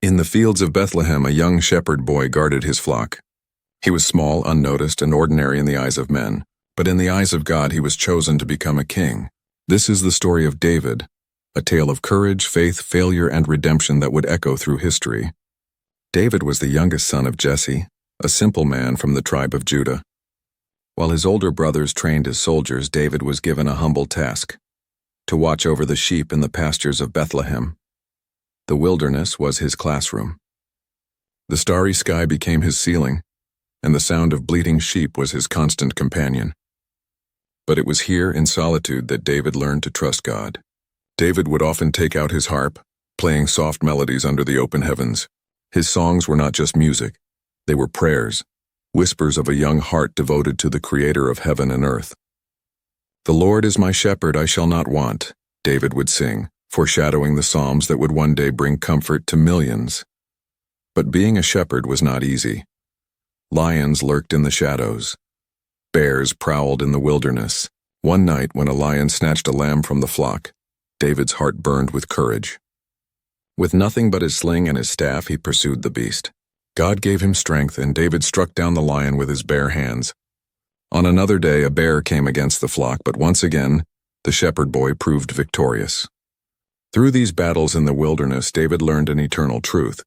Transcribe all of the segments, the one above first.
In the fields of Bethlehem, a young shepherd boy guarded his flock. He was small, unnoticed, and ordinary in the eyes of men, but in the eyes of God he was chosen to become a king. This is the story of David, a tale of courage, faith, failure, and redemption that would echo through history. David was the youngest son of Jesse, a simple man from the tribe of Judah. While his older brothers trained as soldiers, David was given a humble task: to watch over the sheep in the pastures of Bethlehem. The wilderness was his classroom. The starry sky became his ceiling, and the sound of bleating sheep was his constant companion. But it was here in solitude that David learned to trust God. David would often take out his harp, playing soft melodies under the open heavens. His songs were not just music, they were prayers, whispers of a young heart devoted to the Creator of heaven and earth. "The Lord is my shepherd, I shall not want," David would sing, foreshadowing the Psalms that would one day bring comfort to millions. But being a shepherd was not easy. Lions lurked in the shadows. Bears prowled in the wilderness. One night, when a lion snatched a lamb from the flock, David's heart burned with courage. With nothing but his sling and his staff, he pursued the beast. God gave him strength, and David struck down the lion with his bare hands. On another day, a bear came against the flock, but once again, the shepherd boy proved victorious. Through these battles in the wilderness, David learned an eternal truth.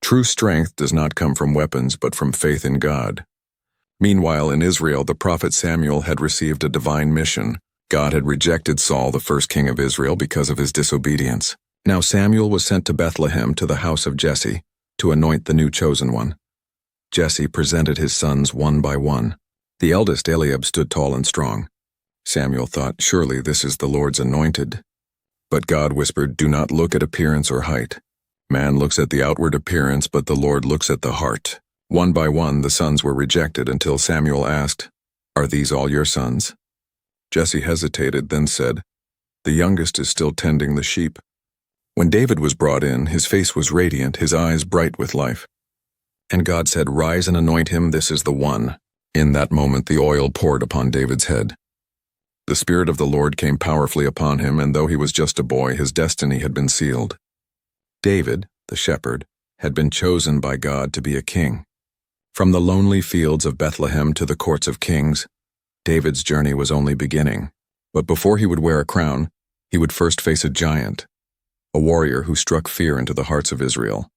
True strength does not come from weapons, but from faith in God. Meanwhile, in Israel, the prophet Samuel had received a divine mission. God had rejected Saul, the first king of Israel, because of his disobedience. Now Samuel was sent to Bethlehem, to the house of Jesse, to anoint the new chosen one. Jesse presented his sons one by one. The eldest, Eliab, stood tall and strong. Samuel thought, "Surely this is the Lord's anointed." But God whispered, "Do not look at appearance or height. Man looks at the outward appearance, but the Lord looks at the heart." One by one, the sons were rejected until Samuel asked, "Are these all your sons?" Jesse hesitated, then said, "The youngest is still tending the sheep." When David was brought in, his face was radiant, his eyes bright with life. And God said, "Rise and anoint him, this is the one." In that moment, the oil poured upon David's head. The Spirit of the Lord came powerfully upon him, and though he was just a boy, his destiny had been sealed. David, the shepherd, had been chosen by God to be a king. From the lonely fields of Bethlehem to the courts of kings, David's journey was only beginning. But before he would wear a crown, he would first face a giant, a warrior who struck fear into the hearts of Israel.